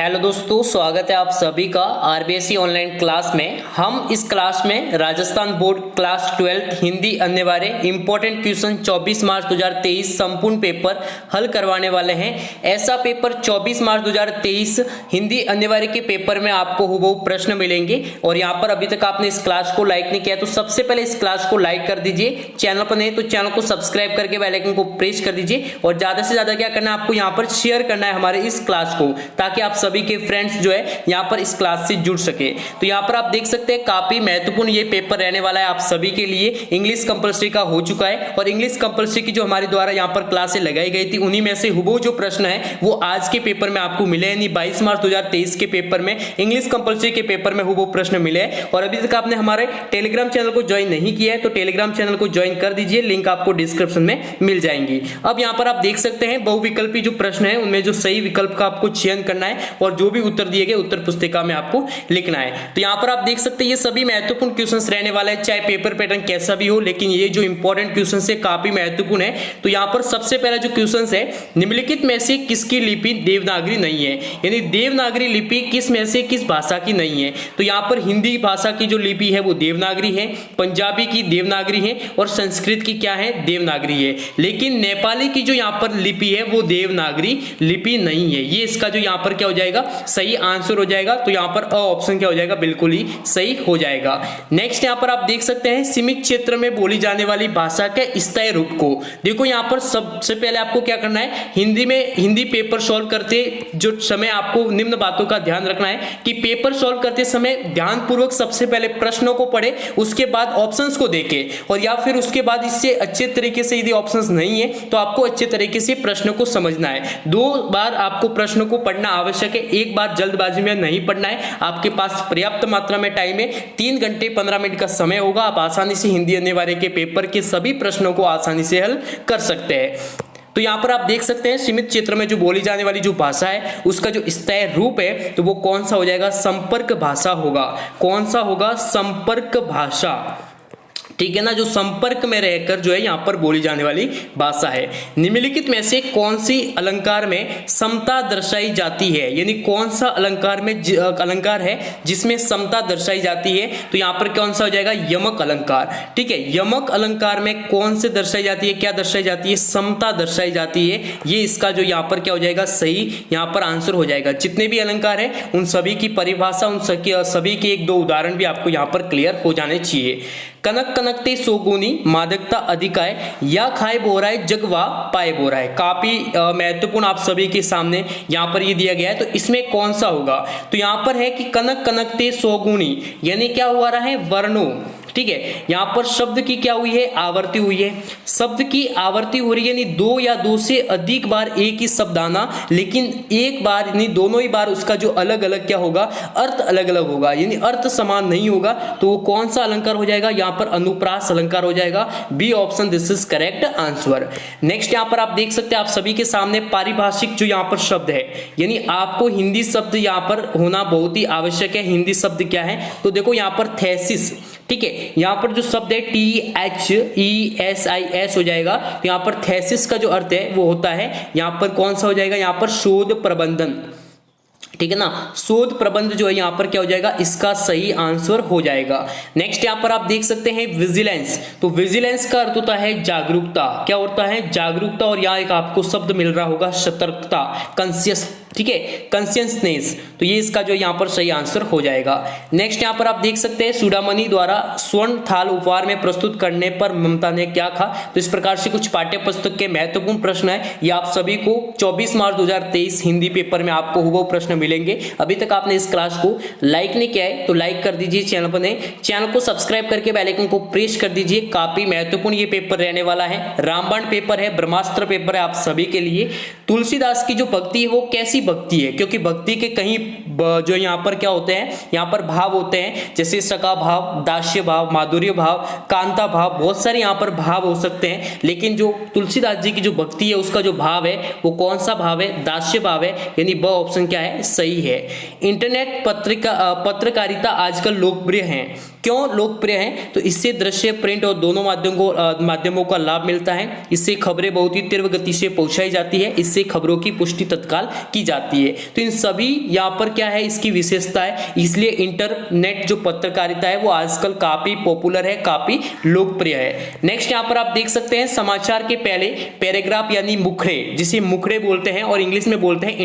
Hello दोस्तों, स्वागत है आप सभी का आरबीएसई ऑनलाइन क्लास में। हम इस क्लास में राजस्थान बोर्ड क्लास 12 हिंदी अनिवार्य इंपॉर्टेंट क्वेश्चन 24 मार्च 2023 संपूर्ण पेपर हल करवाने वाले हैं। ऐसा पेपर 24 मार्च 2023 हिंदी अनिवार्य के पेपर में आपको हूबहू प्रश्न मिलेंगे। और यहाँ पर अभी तक आपने इस क्लास को लाइक नहीं किया तो सबसे पहले इस क्लास को लाइक कर दीजिए। चैनल पर नहीं तो चैनल को सब्सक्राइब करके बेल आइकन को प्रेस कर दीजिए और ज्यादा से ज्यादा क्या करना है, आपको यहाँ पर शेयर करना है हमारे इस क्लास को, ताकि आप सभी के फ्रेंड्स जो है यहाँ पर इस क्लास से जुड़ सके। तो यहाँ पर आप देख सकते हैं काफी महत्वपूर्ण ये पेपर रहने वाला है आप सभी के लिए। इंग्लिश कंपलसरी का हो चुका है और इंग्लिश कंपलसरी की जो हमारे द्वारा यहाँ पर क्लासें लगाई गई थी उन्हीं में से हूबहू जो प्रश्न है वो आज के पेपर में आपको मिले, यानी 22 मार्च 2023 के पेपर में इंग्लिश कंपलसरी के पेपर में हूबहू प्रश्न मिले। और अभी तक आपने हमारे टेलीग्राम चैनल को ज्वाइन नहीं किया है तो टेलीग्राम चैनल को ज्वाइन कर दीजिए, लिंक आपको डिस्क्रिप्शन में मिल जाएंगी। अब यहाँ पर आप देख सकते हैं बहुविकल्पी जो प्रश्न है उनमें जो सही विकल्प का आपको चयन करना है और जो भी उत्तर दिए गए उत्तर पुस्तिका में आपको लिखना है। तो यहाँ पर आप देख सकते हैं ये सभी महत्वपूर्ण क्वेश्चंस रहने वाले हैं, चाहे पेपर पैटर्न कैसा भी हो, लेकिन ये जो इंपॉर्टेंट क्वेश्चंस है काफी महत्वपूर्ण है। तो यहाँ पर सबसे पहला जो क्वेश्चंस है, निम्नलिखित में से किसकी लिपि देवनागरी नहीं है, यानी देवनागरी लिपि किस में से किस भाषा की नहीं है। तो यहाँ पर हिंदी भाषा की जो लिपि है वो देवनागरी है, पंजाबी की देवनागरी है और संस्कृत की क्या है, देवनागरी है। लेकिन नेपाली की जो यहाँ पर लिपि है वो देवनागरी लिपि नहीं है। ये इसका जो यहाँ पर क्या हो जाएगा, सही आंसर हो जाएगा। तो यहाँ पर अ ऑप्शन क्या हो जाएगा, बिल्कुल ही सही हो जाएगा। नेक्स्ट यहाँ पर आप देख सकते हैं सीमित क्षेत्र में बोली जाने वाली भाषा के स्थायी रूप को देखो। यहाँ पर सबसे पहले आपको क्या करना है, हिंदी पेपर सॉल्व करते जो समय आपको निम्न बातों का ध्यान रखना है कि पेपर सॉल्व करते समय ध्यानपूर्वक सबसे पहले प्रश्नों को पढ़े, उसके बाद ऑप्शंस को देखे और या फिर उसके बाद इससे अच्छे तरीके से यदि ऑप्शंस नहीं है तो आपको अच्छे तरीके से प्रश्न को समझना है। 2 बार आपको प्रश्न को पढ़ना आवश्यक है, एक बार जल्दबाजी में नहीं पढ़ना है। आपके पास पर्याप्त मात्रा में टाइम है, 3 घंटे 15 मिनट का समय होगा। आप आसानी से हिंदी अनिवार्य के पेपर के सभी प्रश्नों को आसानी से हल कर सकते हैं। तो यहाँ पर आप देख सकते हैं सीमित क्षेत्र में जो बोली जाने वाली जो भाषा है उसका जो स्थायी रूप है तो वो कौन सा हो जाएगा, संपर्क भाषा होगा। कौन सा होगा, संपर्क भाषा, ठीक है ना, जो संपर्क में रहकर जो है यहाँ पर बोली जाने वाली भाषा है। निम्नलिखित में से कौन सी अलंकार में समता दर्शाई जाती है, यानी कौन सा अलंकार है जिसमें समता दर्शाई जाती है। तो यहाँ पर कौन सा हो जाएगा, यमक अलंकार। ठीक है, यमक अलंकार में कौन से दर्शाई जाती है, क्या दर्शाई जाती है, समता दर्शाई जाती है। ये इसका जो यहाँ पर क्या हो जाएगा, सही यहाँ पर आंसर हो जाएगा। जितने भी अलंकार है उन सभी की परिभाषा, उन सभी के 1-2 उदाहरण भी आपको यहाँ पर क्लियर हो जाने चाहिए। कनक कनकते सोगुनी मादकता अधिकाय या खाए बोराय जगवा पाए बोराय, काफी महत्वपूर्ण आप सभी के सामने यहाँ पर ये दिया गया है। तो इसमें कौन सा होगा, तो यहाँ पर है कि कनक कनकते सोगुनी, यानी क्या हुआ रहा है, वर्णों। ठीक है, यहाँ पर शब्द की क्या हुई है, आवृत्ति हुई है। शब्द की आवृत्ति हो रही है, यानी 2 या 2 से अधिक बार एक ही शब्द आना, लेकिन एक बार यानी दोनों ही बार उसका जो अलग अलग क्या होगा, अर्थ अलग अलग होगा, यानी अर्थ समान नहीं होगा। तो वो कौन सा अलंकार हो जाएगा, यहाँ पर अनुप्रास अलंकार हो जाएगा। B option, this is correct answer. Next यहाँ पर आप देख सकते हैं आप सभी के सामने पारिभाषिक जो यहाँ पर शब्द है, यानी आपको हिंदी शब्द यहाँ पर होना बहुत ही आवश्यक है। हिंदी शब्द क्या है, तो देखो यहाँ पर थेसिस, ठीक है, यहाँ पर जो शब्द है THESIS हो जाएगा। तो यहाँ पर थेसिस का जो अर्थ है वो होता है यहाँ पर कौन सा हो जाएगा, यहाँ पर शोध प्रबंधन। ठीक है ना, शोध प्रबंध जो है यहाँ पर क्या हो जाएगा, इसका सही आंसर हो जाएगा। नेक्स्ट यहाँ पर आप देख सकते हैं विजिलेंस। तो विजिलेंस का अर्थ होता है जागरूकता, क्या होता है, जागरूकता। और यहाँ एक आपको शब्द मिल रहा होगा सतर्कता, कॉन्शियस, ठीक है, कॉन्शियसनेस। तो ये इसका जो यहाँ पर सही आंसर हो जाएगा। नेक्स्ट यहाँ पर आप देख सकते हैं चूड़ामणि द्वारा स्वर्ण थाल उपहार में प्रस्तुत करने पर ममता ने क्या कहा। तो इस प्रकार से कुछ पाठ्य पुस्तक के महत्वपूर्ण प्रश्न है, ये आप सभी को 24 मार्च 2023 हिंदी पेपर में आपको हूबहू प्रश्न मिलेंगे। अभी तक आपने इस क्लास को लाइक नहीं किया है तो लाइक कर दीजिए, चैनल पर नए चैनल को सब्सक्राइब करके बेल आइकन को प्रेस कर दीजिए। काफी महत्वपूर्ण ये पेपर रहने वाला है, रामबाण पेपर है, ब्रह्मास्त्र पेपर है आप सभी के लिए। तुलसीदास की जो भक्ति है वो कैसी भक्ति है, क्योंकि भक्ति के कहीं जो यहाँ पर क्या होते हैं, यहाँ पर भाव होते हैं, जैसे सका भाव, दास्य भाव, माधुर्य भाव, कांता भाव, बहुत सारे यहाँ पर भाव हो सकते हैं। लेकिन जो तुलसीदास जी की जो भक्ति है उसका जो भाव है वो कौन सा भाव है, दास्य भाव है, यानी ब ऑप्शन क्या है, सही है। इंटरनेट पत्रकारिता आजकल लोकप्रिय है, क्यों लोकप्रिय हैं? तो इससे दृश्य, प्रिंट और दोनों माध्यमों का लाभ मिलता है। इससे खबरें बहुत ही तीव्र गति से पहुंचाई जाती है। इससे खबरों की पुष्टि तत्काल की जाती है। तो इन सभी यहाँ पर क्या है, इसकी विशेषता है। इसलिए इंटरनेट जो पत्रकारिता है वो आजकल काफी पॉपुलर है, काफी लोकप्रिय है। नेक्स्ट यहाँ पर आप देख सकते हैं, समाचार के पहले पैराग्राफ यानी मुखड़े, जिसे मुखड़े बोलते हैं और इंग्लिश में बोलते हैं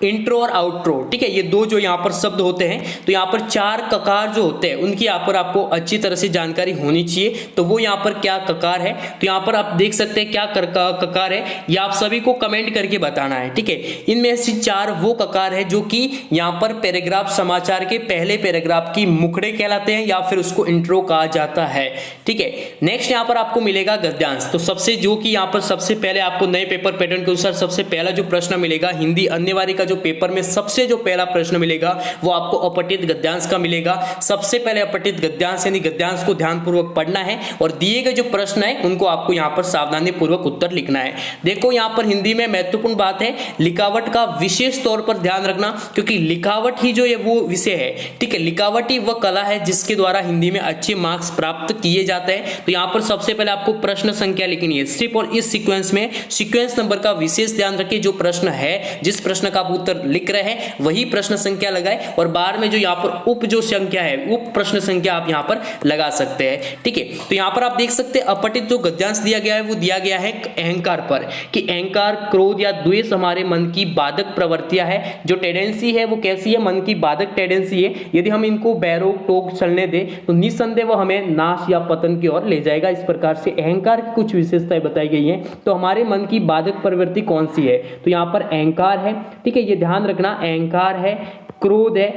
इंट्रो और आउट्रो। ठीक है, ये दो जो यहाँ पर शब्द होते हैं, तो यहाँ पर चार ककार जो होते हैं उनकी यहाँ पर आपको अच्छी तरह से जानकारी होनी चाहिए। तो वो यहाँ पर क्या ककार है, तो यहाँ पर आप देख सकते हैं क्या ककार है, ये आप सभी को कमेंट करके बताना है। ठीक है, इनमें से चार वो ककार है जो कि यहाँ पर पैराग्राफ, समाचार के पहले पैराग्राफ की मुखड़े कहलाते हैं या फिर उसको इंट्रो कहा जाता है। ठीक है, नेक्स्ट यहाँ पर आपको मिलेगा गद्यांश। तो सबसे जो कि यहाँ पर सबसे पहले आपको नए पेपर पैटर्न के अनुसार सबसे पहला जो प्रश्न मिलेगा, हिंदी अन्यवारी का जो पेपर में सबसे जो पहला प्रश्न मिलेगा वो आपको अपठित गद्यांश का मिलेगा। सबसे पहले अपठित गद्यांश यानी गद्यांश को ध्यानपूर्वक पढ़ना है और दिए गए जो प्रश्न है उनको आपको यहाँ पर सावधानी पूर्वक उत्तर लिखना है। देखो यहाँ पर हिंदी में महत्वपूर्ण बात है लिखावट का विशेष तौर पर ध्यान रखना, क्योंकि लिखावट ही जो है वो विषय है। ठीक है, लिखावट ही वह कला है जिसके द्वारा हिंदी में अच्छे मार्क्स प्राप्त किए जाते हैं। तो यहाँ पर सबसे पहले आपको प्रश्न संख्या लिखनी है सिर्फ, और इस सीक्वेंस में सीक्वेंस नंबर का विशेष ध्यान रखिए। जो प्रश्न है, जिस प्रश्न का आप उत्तर लिख रहे हैं वही प्रश्न संख्या लगाए और बार में जो यहाँ पर उप जो संख्या है, उप प्रश्न संख्या आप यहाँ पर लगा सकते हैं। ठीक है, तो यहाँ पर आप देख सकते हैं अपठित जो गद्यांश दिया गया है वो दिया गया है अहंकार पर, कि अहंकार, क्रोध या द्वेष हमारे मन की बाधक प्रवृत्तियां है। जो टेंडेंसी है वो कैसी है, मन की बाधक टेंडेंसी है। यदि हम इनको बैरोक टोक चलने दें तो निस्संदेह वो हमें नाश या पतन की ओर ले जाएगा। इस प्रकार से अहंकार की कुछ विशेषताएं बताई गई हैं। तो हमारे मन की बाधक प्रवृत्ति कौन सी है, तो यहाँ पर अहंकार है। ठीक है, ये ध्यान रखना, अहंकार है, क्रोध है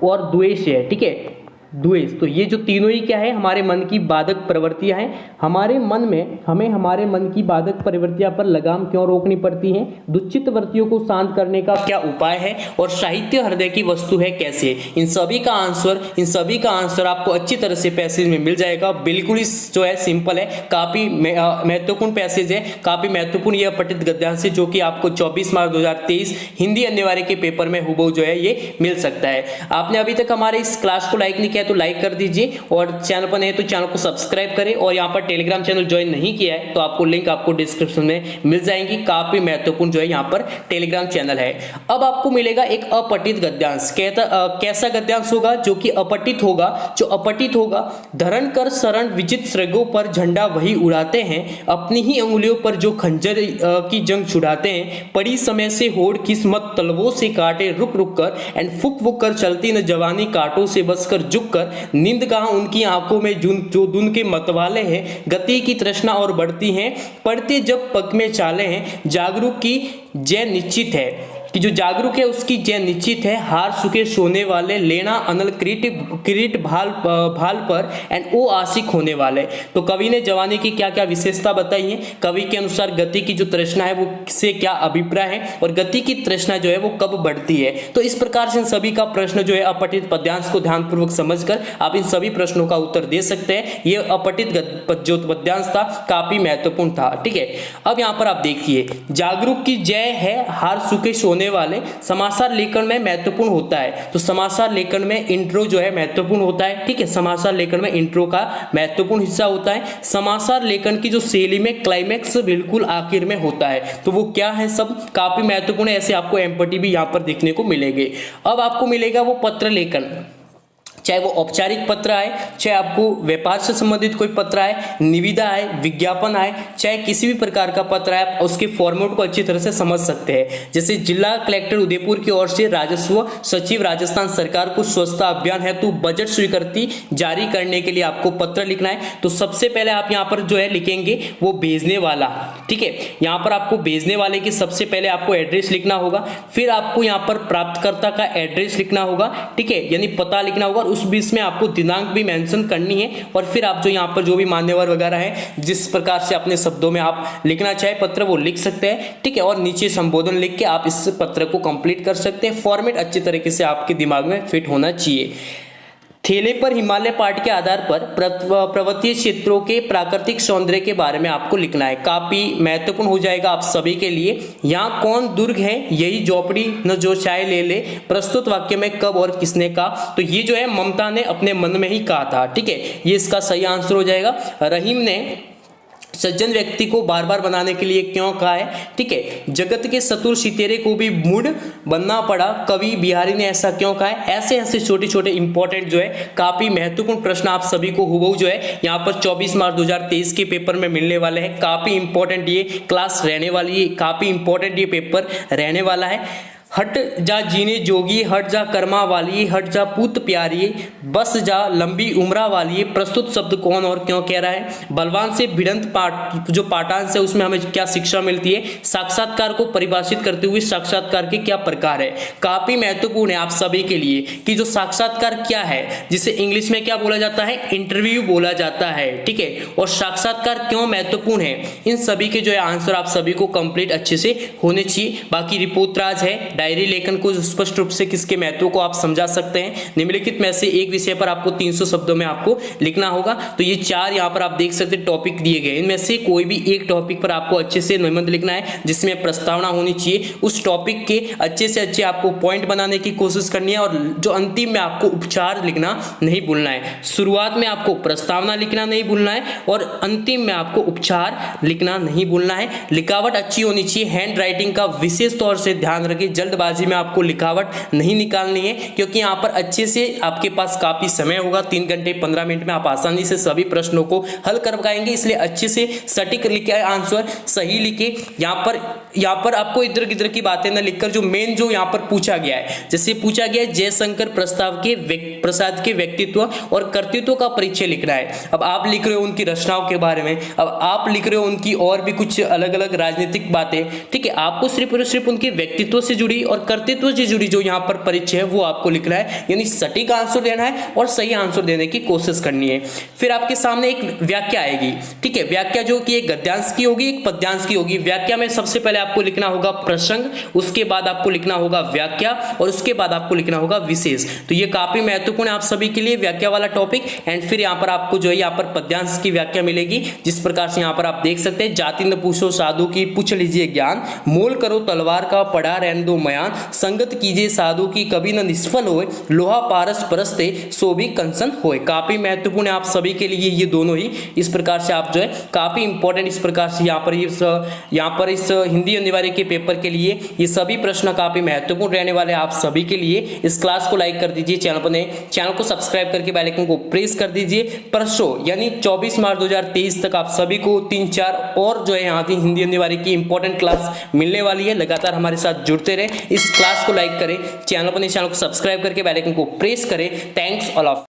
और द्वेष है। ठीक है, द्वेष, तो ये जो तीनों ही क्या है, हमारे मन की बाधक प्रवृत्तियां हैं। हमारे मन में हमें हमारे मन की बाधक प्रवृत्तियां पर लगाम क्यों रोकनी पड़ती हैं, दुचित वृत्तियों को शांत करने का क्या उपाय है और साहित्य हृदय की वस्तु है कैसे, इन सभी का आंसर आपको अच्छी तरह से पैसेज में मिल जाएगा। बिल्कुल जो है सिंपल है, काफी महत्वपूर्ण पैसेज है, काफी महत्वपूर्ण यह अपठित गद्यांश है जो कि आपको 24 मार्च 2023 हिंदी अन्यवार्य के पेपर में हुबहू जो है ये मिल सकता है। आपने अभी तक हमारे इस क्लास को लाइक नहीं किया तो लाइक कर दीजिए, और चैनल पर नहीं तो चैनल को सब्सक्राइब करें, और यहाँ पर टेलीग्राम चैनल ज्वाइन नहीं किया है तो आपको लिंक आपको डिस्क्रिप्शन में मिल जाएंगी। काफी महत्वपूर्ण जो है यहाँ पर टेलीग्राम चैनल है। अब आपको मिलेगा एक अपठित गद्यांश। कैसा गद्यांश होगा, जो कि अपठित होगा। जो अपठित होगा, धरण कर शरण विजित श्रृंगों पर झंडा वही उड़ाते हैं, अपनी ही अंगुलियों पर जो खंजर की जंग छुड़ाते हैं, पड़ी समय से होड़ किस्मत तलवों से काटे रुक रुक कर, एंड फुक फुक कर चलती न जवानी कांटों से बसकर झुक कर, नींद कहाँ उनकी आंखों में जो धुन के मतवाले हैं, गति की तृष्णा और बढ़ती हैं, पढ़ते जब पग में चाले हैं, जागरूक की जय निश्चित है, कि जो जागरूक है उसकी जय निश्चित है, हार सुखे सोने वाले, लेना अनल किरीट भाल पर, एंड ओ आशिक होने वाले। तो कवि ने जवानी की क्या क्या विशेषता बताई है। कवि के अनुसार गति की जो तृष्णा है वो से क्या अभिप्राय है, और गति की तृष्णा जो है वो कब बढ़ती है। तो इस प्रकार से इन सभी का प्रश्न जो है अपठित पद्यांश को ध्यानपूर्वक समझकर आप इन सभी प्रश्नों का उत्तर दे सकते हैं। ये अपठित जो पद्यांश था काफी महत्वपूर्ण था। ठीक है, अब यहाँ पर आप देखिए, जागरूक की जय है, हार सुखे सोने वाले, समाचार लेखन में महत्वपूर्ण होता है। तो समाचार लेखन में इंट्रो जो है महत्वपूर्ण होता है। ठीक है, समाचार लेखन में इंट्रो का महत्वपूर्ण हिस्सा होता है। समाचार लेखन की जो शैली में क्लाइमैक्स बिल्कुल आखिर में होता है। तो वो क्या है, सब काफी महत्वपूर्ण है। ऐसे आपको एम्पटी भी यहाँ पर देखने को मिलेंगे। अब आपको मिलेगा वो पत्र लेखन, चाहे वो औपचारिक पत्र आए, चाहे आपको व्यापार से संबंधित कोई पत्र आए, निविदा आए, विज्ञापन आए, चाहे किसी भी प्रकार का पत्र आए, आप उसके फॉर्मेट को अच्छी तरह से समझ सकते हैं। जैसे जिला कलेक्टर उदयपुर की ओर से राजस्व सचिव राजस्थान सरकार को स्वच्छता अभियान हेतु बजट स्वीकृति जारी करने के लिए आपको पत्र लिखना है। तो सबसे पहले आप यहाँ पर जो है लिखेंगे वो भेजने वाला। ठीक है, यहाँ पर आपको भेजने वाले की सबसे पहले आपको एड्रेस लिखना होगा, फिर आपको यहाँ पर प्राप्तकर्ता का एड्रेस लिखना होगा। ठीक है, यानी पता लिखना होगा, उस बीच में आपको दिनांक भी मेंशन करनी है, और फिर आप जो यहाँ पर जो भी मान्यवर वगैरह है, जिस प्रकार से अपने शब्दों में आप लिखना चाहे पत्र वो लिख सकते हैं। ठीक है, और नीचे संबोधन लिख के आप इस पत्र को कंप्लीट कर सकते हैं। फॉर्मेट अच्छी तरीके से आपके दिमाग में फिट होना चाहिए। थैले पर हिमालय पाठ के आधार पर पर्वतीय क्षेत्रों के प्राकृतिक सौंदर्य के बारे में आपको लिखना है। काफी महत्वपूर्ण हो जाएगा आप सभी के लिए। यहाँ कौन दुर्ग है, यही झोपड़ी न जो चाय ले ले, प्रस्तुत वाक्य में कब और किसने कहा। तो ये जो है ममता ने अपने मन में ही कहा था। ठीक है, ये इसका सही आंसर हो जाएगा। रहीम ने सज्जन व्यक्ति को बार बार बनाने के लिए क्यों कहा है। ठीक है, जगत के सतुर सितेरे को भी मूड बनना पड़ा, कवि बिहारी ने ऐसा क्यों कहा है। ऐसे ऐसे छोटे छोटे इंपॉर्टेंट जो है काफी महत्वपूर्ण प्रश्न आप सभी को हुबहू जो है यहाँ पर 24 मार्च 2023 के पेपर में मिलने वाले हैं। काफी इंपॉर्टेंट ये क्लास रहने वाली है, काफी इंपॉर्टेंट ये पेपर रहने वाला है। हट जा जीने जोगी, हट जा कर्मा वाली, हट जा पूत प्यारी, बस जा लंबी उम्रा वाली, प्रस्तुत शब्द कौन और क्यों कह रहा है। बलवान से भिड़ंत पाठ जो पाठांश है उसमें हमें क्या शिक्षा मिलती है। साक्षात्कार को परिभाषित करते हुए साक्षात्कार के क्या प्रकार है। काफी महत्वपूर्ण है आप सभी के लिए कि जो साक्षात्कार क्या है, जिसे इंग्लिश में क्या बोला जाता है, इंटरव्यू बोला जाता है। ठीक है, और साक्षात्कार क्यों महत्वपूर्ण है, इन सभी के जो है आंसर आप सभी को कंप्लीट अच्छे से होने चाहिए। बाकी रिपोर्टराज है, डायरी लेखन को स्पष्ट रूप से किसके महत्व को आप समझा सकते हैं। निम्नलिखित में से एक विषय पर आपको 300 शब्दों में आपको लिखना होगा। तो ये 4 यहाँ पर आप देख सकते हैं टॉपिक दिए गए, इनमें से कोई भी एक टॉपिक पर आपको अच्छे से निबंध लिखना है जिसमें प्रस्तावना होनी चाहिए। उस टॉपिक के अच्छे से अच्छे आपको पॉइंट बनाने की कोशिश करनी है और जो अंतिम में आपको उपचार लिखना नहीं भूलना है। शुरुआत में आपको प्रस्तावना लिखना नहीं भूलना है और अंतिम में आपको उपचार लिखना नहीं भूलना है। लिखावट अच्छी होनी चाहिए। हैंड राइटिंग का विशेष तौर से ध्यान रखें। जल्दबाजी में आपको लिखावट नहीं निकालनी है क्योंकि यहाँ पर अच्छे से आपके पास काफी समय होगा। 3 घंटे 15 मिनट में आप आसानी से सभी प्रश्नों को हल कर पाएंगे, इसलिए अच्छे से सटीक लिखे, आंसर सही लिखे। यहाँ पर आपको इधर किधर की बातें न लिखकर जो मेन जो यहाँ पर पूछा गया है, जैसे पूछा गया है जयशंकर प्रसाद के व्यक्तित्व और कर्तृत्व का परिचय लिखना है। अब आप लिख रहे हो उनकी रचनाओं के बारे में, अब आप लिख रहे हो उनकी और भी कुछ अलग अलग राजनीतिक बातें। ठीक है, आपको सिर्फ और सिर्फ उनके व्यक्तित्व से जुड़ी और कर्तृत्व से जुड़ी जो यहाँ पर परिचय है वो आपको लिखना है, यानी सटीक आंसर देना है और सही आंसर देने की कोशिश करनी है। फिर आपके सामने एक व्याख्या आएगी। ठीक है, व्याख्या जो कि एक गद्यांश की होगी, एक पद्यांश की होगी। व्याख्या में सबसे पहले आपको लिखना होगा प्रसंग, उसके बाद आपको लिखना होगा व्याख्या और उसके बाद आपको लिखना होगा विशेष। तो ये काफी महत्वपूर्ण है आप सभी के लिए व्याख्या वाला टॉपिक। एंड फिर यहाँ पर आपको जो है यहाँ पर पद्यांश की व्याख्या मिलेगी, जिस प्रकार से यहाँ पर आप देख सकते हैं। जाति न पूछो साधु की, पूछ लीजिए ज्ञान, मोल करो तलवार का, पढ़ा रहने दो मयान, संगत कीजिए साधु की, कभी न निष्फल होए, लोहा पारस परस्ते सो भी कंसन होए। काफी महत्वपूर्ण है आप सभी के लिए ये दोनों ही। इस प्रकार से आप जो है काफी इंपॉर्टेंट, इस प्रकार से यहाँ पर इस हिंदी अनिवार्य के पेपर के लिए ये सभी प्रश्न काफी महत्वपूर्ण रहने वाले हैं आप सभी के लिए। इस क्लास को लाइक कर दीजिए, चैनल को सब्सक्राइब करके बेल आइकन को प्रेस कर दीजिए। परसों यानी 24 मार्च 2023 तक आप सभी को 3-4 और जो है यहाँ की हिंदी अनिवार्य की इंपॉर्टेंट क्लास मिलने वाली है। लगातार हमारे साथ जुड़ते रहे। इस क्लास को लाइक करें, चैनल को सब्सक्राइब करके बेल आइकन को प्रेस करें। Thanks all of.